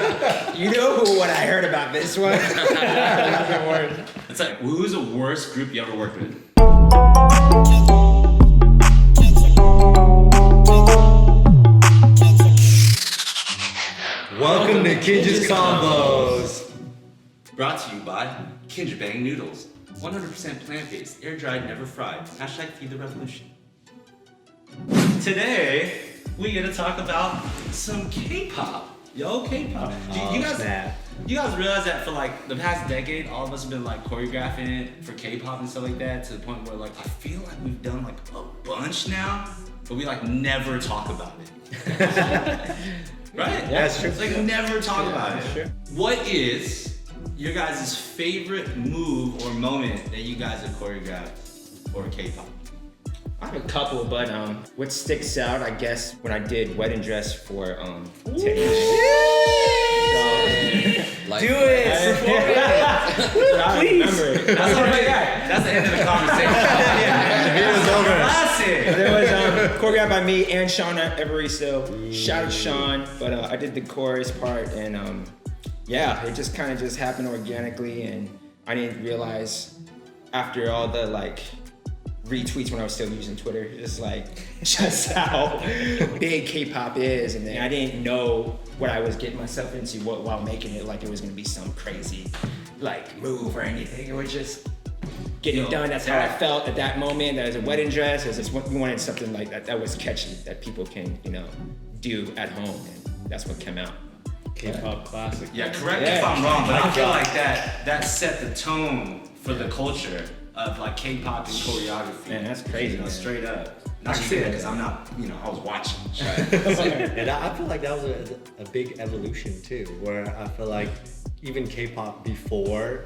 You know what I heard about this one? It's like, who's the worst group you ever worked with? Welcome to KINJAZ KONVOS. Brought to you by Kinjabang Noodles. 100% plant-based, air-dried, never fried. Hashtag feed the revolution. Today, we get to talk about some K-pop. Yo, K-pop. You guys realize that for like the past decade, all of us have been like choreographing for K-pop and stuff like that, to the point where like I feel like we've done like a bunch now, but we like never talk about it. Right? Yeah, that's true. It's like never talk about it. Sure. What is your guys' favorite move or moment that you guys have choreographed for K-pop? I have a couple, but what sticks out, I guess, when I did wedding dress for 10 years. Like, Do it! I remember it. That's all right. That's the end of the conversation. It was over. Classic. There was choreographed by me and Sean Evaristo. Shout out to Sean, but I did the chorus part, and yeah, it just kind of just happened organically, and I didn't realize after all the like retweets when I was still using Twitter, just how big K-pop is, and then I didn't know what I was getting myself into while making it, like it was gonna be some crazy like move or anything. It was just getting done. That's how I felt at that moment. As a wedding dress, we wanted something like that was catchy, that people can do at home, and that's what came out. K-pop classic. Yeah, correct me if I'm wrong, but I feel like that set the tone for the culture of like K-pop and choreography. Man, that's crazy. Straight up. Not just saying that because I'm not, I was watching. And I feel like that was a big evolution too, where I feel like even K-pop before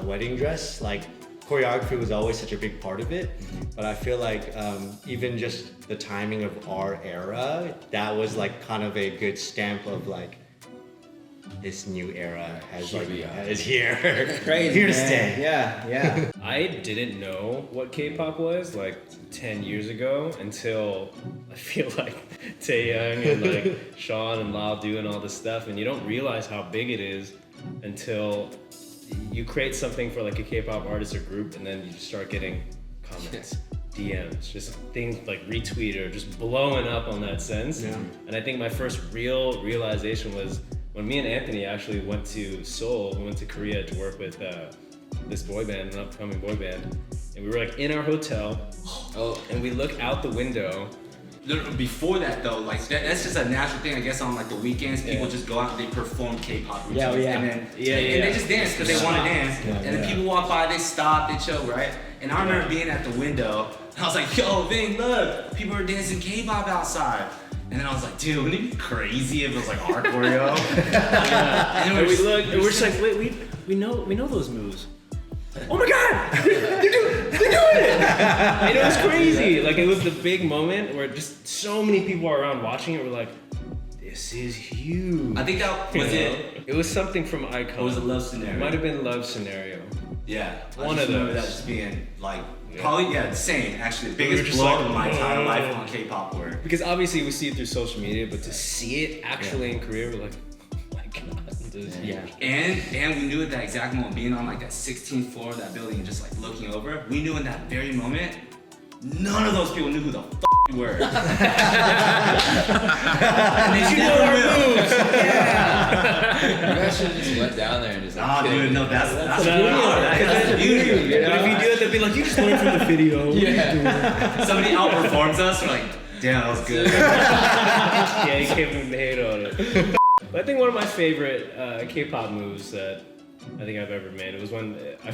wedding dress, like choreography was always such a big part of it. But I feel like even just the timing of our era, that was like kind of a good stamp of like, this new era is here. Crazy, here to man. stay. Yeah. I didn't know what K-pop was like 10 years ago until I feel like Taeyang and like Sean and Lyle doing all this stuff, and you don't realize how big it is until you create something for like a K-pop artist or group, and then you start getting comments. DMs, just things like retweet or just blowing up on that sense. Yeah. And I think my first real realization was when me and Anthony actually went to Seoul. We went to Korea to work with this boy band, an upcoming boy band, and we were like in our hotel, and we look out the window. Before that though, like that's just a natural thing. I guess on like the weekends, people just go out and they perform K-pop routines, and then and they just dance because they want to dance. And then people walk by, they stop, they chill, right? And I remember being at the window, and I was like, "Yo, Vinh, look, people are dancing K-pop outside." And then I was like, "Dude, wouldn't it be crazy if it was like our choreo?" And we look, and we're just like, "Wait, we know those moves." Oh my God, they're doing it! And it was crazy. Like it was the big moment where just so many people are around watching it. We're like, this is huge. I think that was it. It was something from Icon. It was a love scenario. It might have been Love Scenario. Yeah, One I of remember those. that just being like probably same. Actually, the biggest blow up of my entire life on K-pop work. Because obviously we see it through social media, but to see it actually in Korea, we're like, oh my God, this is huge. And we knew at that exact moment, being on like that 16th floor of that building and just like looking over, we knew in that very moment, none of those people knew who the we were. And they never will. You guys should have just went down there and just like, Dude, no, that's the beauty. But if you do it, they'll be like, you just learned from the video. Yeah. Somebody outperforms us, we're like, damn, that was good. Yeah, you can't even hate on it. But I think one of my favorite K-pop moves that I think I've ever made, it was when one of my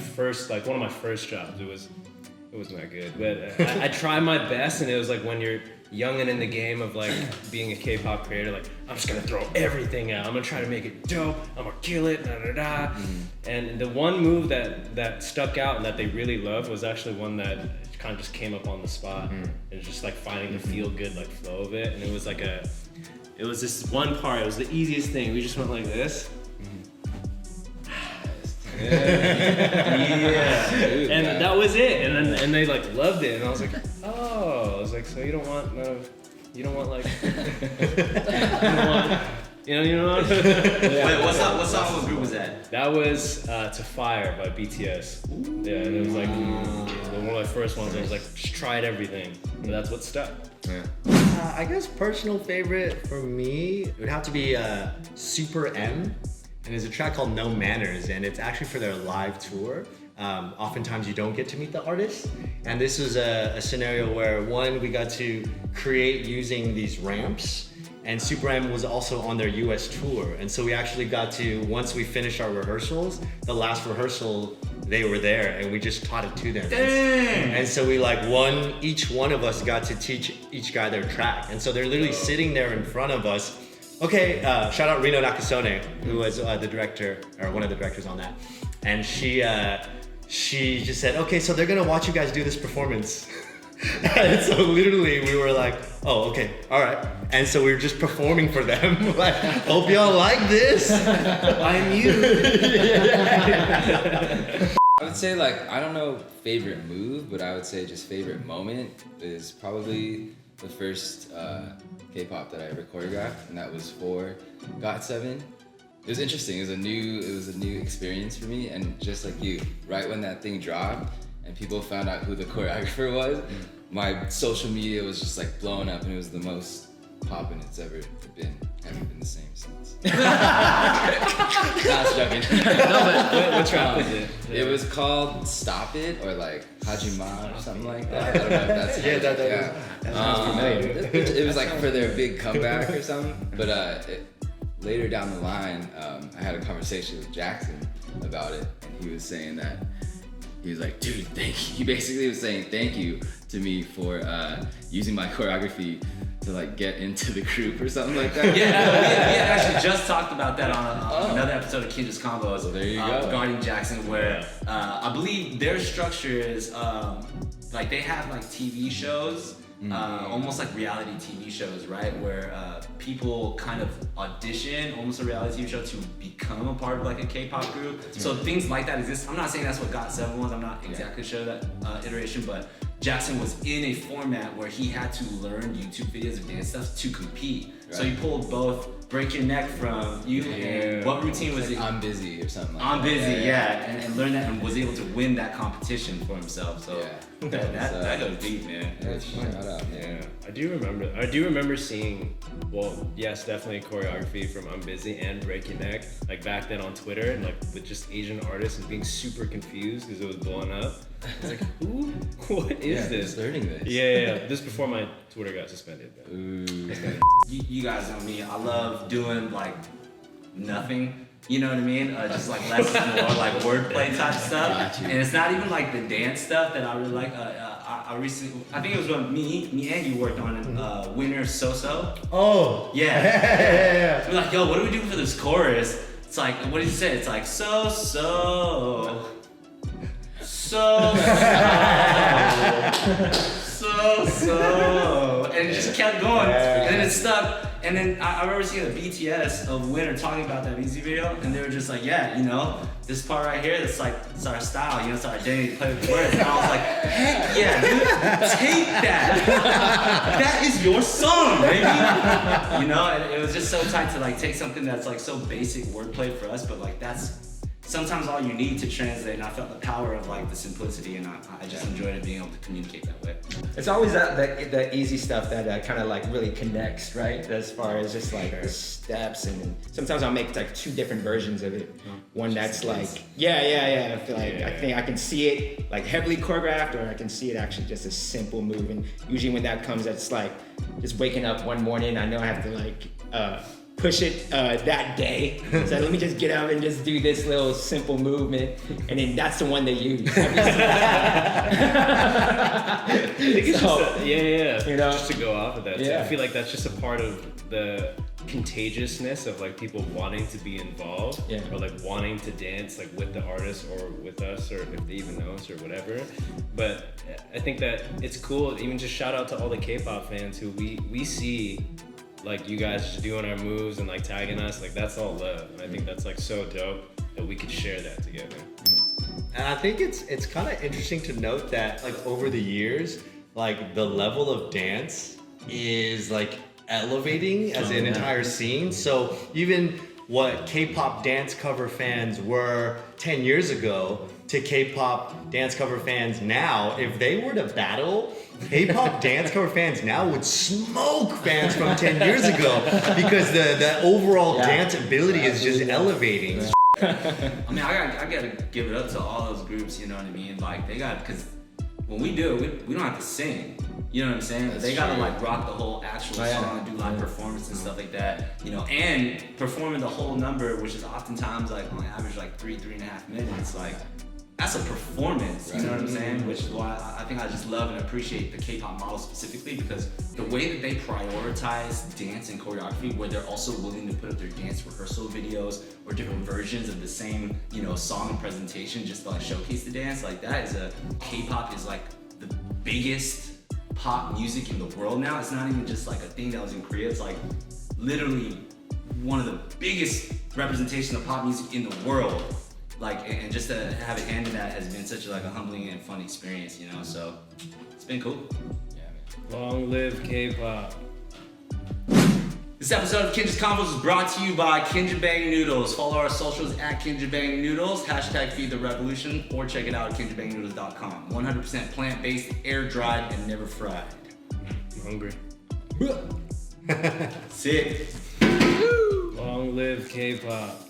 first jobs, it wasn't that good, but I tried my best, and it was like when you're young and in the game of like being a K-pop creator, like I'm just gonna throw everything out. I'm gonna try to make it dope. I'm gonna kill it. And the one move that stuck out and that they really loved was actually one that kind of just came up on the spot. And just like finding the feel good like flow of it, and it was this one part. It was the easiest thing. We just went like this. And that was it, and they like loved it, and I was like, so you don't want like You know. Wait, what song group was that? That was "To Fire" by BTS. Yeah, and it was like one of my first ones. I was like, just tried everything, but that's what stuck. Yeah. I guess personal favorite for me it would have to be Super M, and there's a track called No Manners, and it's actually for their live tour. Oftentimes you don't get to meet the artists, and this was a scenario where we got to create using these ramps, and Super M was also on their US tour, and so we actually got to, once we finished our rehearsals, the last rehearsal they were there and we just taught it to them. Dang. And so we each one of us got to teach each guy their track, and so they're literally sitting there in front of us. Okay, shout out Rino Nakasone, who was the director, or one of the directors on that, and she just said, okay, so they're gonna watch you guys do this performance. And so literally we were like, oh, okay, all right. And so we were just performing for them. Like, hope y'all like this. I'm you. I would say like, I don't know favorite move, but I would say just favorite moment is probably the first K-pop that I ever choreographed, and that was for GOT7. It was interesting. It was a new experience for me, and just like you, right when that thing dropped and people found out who the choreographer was, my social media was just like blowing up, and it was the most poppin' it's ever been. Haven't been the same since. Not joking. No, but what track was it? It was called Stop It, or like Hajima or something like that. I don't know if that's That sounds familiar. It was like for their big comeback or something. But later down the line, I had a conversation with Jackson about it, and he was saying that he was like, dude, thank you. He basically was saying thank you to me for using my choreography to like get into the group or something like that. Yeah, we had actually just talked about that on another episode of KINJAZ KONVOS. Well, there you go. Regarding Jackson, where I believe their structure is like they have like TV shows, almost like reality TV shows, right? Where people kind of audition, almost a reality TV show, to become a part of like a K-pop group. So things like that exist. I'm not saying that's what GOT7 was. I'm not exactly sure that iteration, but Jackson was in a format where he had to learn YouTube videos of dance stuff to compete. Right. So you pulled both Break Your Neck from you and what routine was it? I'm Busy or something like that. I'm Busy, yeah. And learned that and was able to win that competition for himself. So that goes deep, man. Yeah, shout out. Yeah, I do remember seeing, well, yes, definitely choreography from I'm Busy and Break Your Neck, like back then on Twitter, and like with just Asian artists and being super confused because it was blowing up. I was like, who? What is this? Learning this. Yeah. This before my Twitter got suspended. Ooh. You guys know me. I love doing like nothing. You know what I mean? Just like less is more, like wordplay type stuff. And it's not even like the dance stuff that I really like. I recently, I think it was when me and you worked on Winner So-So. Oh. Yeah. We're like, yo, what do we do for this chorus? It's like, what did you say? It's like, so-so. And it just kept going, and then it stuck. And then I remember seeing the BTS of Winner talking about that music video, and they were just like, yeah, you know, this part right here, it's like, it's our style, you know, it's our identity to play with words. And I was like, heck yeah, dude, take that. That is your song, baby. You know, and it was just so tight to like take something that's like so basic wordplay for us, but like that's sometimes all you need to translate, and I felt the power of like the simplicity, and I just enjoyed it being able to communicate that way. It's always that easy stuff that kind of like really connects, right? As far as just like the steps, and sometimes I'll make like two different versions of it. One that's like, I feel like I think I can see it like heavily choreographed, or I can see it actually just a simple move. And usually when that comes, it's like just waking up one morning, I know I have to like push it that day. So let me just get up and just do this little simple movement, and then that's the one they use. You know, just to go off of that. Yeah. I feel like that's just a part of the contagiousness of like people wanting to be involved, or like wanting to dance like with the artist or with us, or if they even know us or whatever. But I think that it's cool. Even just shout out to all the K-pop fans who we see. Like you guys just doing our moves and like tagging us, like that's all love. And I think that's like so dope that we could share that together. And I think it's kind of interesting to note that like over the years, like the level of dance is like elevating as an entire scene. So even what K-pop dance cover fans were 10 years ago to K-pop dance cover fans now, if they were to battle, K-pop dance cover fans now would smoke fans from 10 years ago because the overall dance ability is just elevating. I mean, I gotta give it up to all those groups, you know what I mean? Like, they got, because when we do it, we don't have to sing. You know what I'm saying? They gotta like rock the whole actual song, do live performance and stuff like that, you know, and performing the whole number, which is oftentimes like on average like 3.5 minutes. Like, that's a performance, you know what I'm saying? Which is why I think I just love and appreciate the K-pop model specifically, because the way that they prioritize dance and choreography, where they're also willing to put up their dance rehearsal videos or different versions of the same, you know, song and presentation just to like showcase the dance, like that is K-pop is like the biggest pop music in the world now. It's not even just like a thing that was in Korea, it's like literally one of the biggest representations of pop music in the world. Like, and just to have a hand in that has been such like a humbling and fun experience, you know, so it's been cool. Yeah, man. Long live K-pop. This episode of KINJAZ KONVOS is brought to you by Kinjabang Noodles. Follow our socials at Kinjabang Noodles, hashtag Feed the Revolution, or check it out at KinjabangNoodles.com. 100% plant-based, air-dried, and never fried. I'm hungry. Sick. Long live K-pop.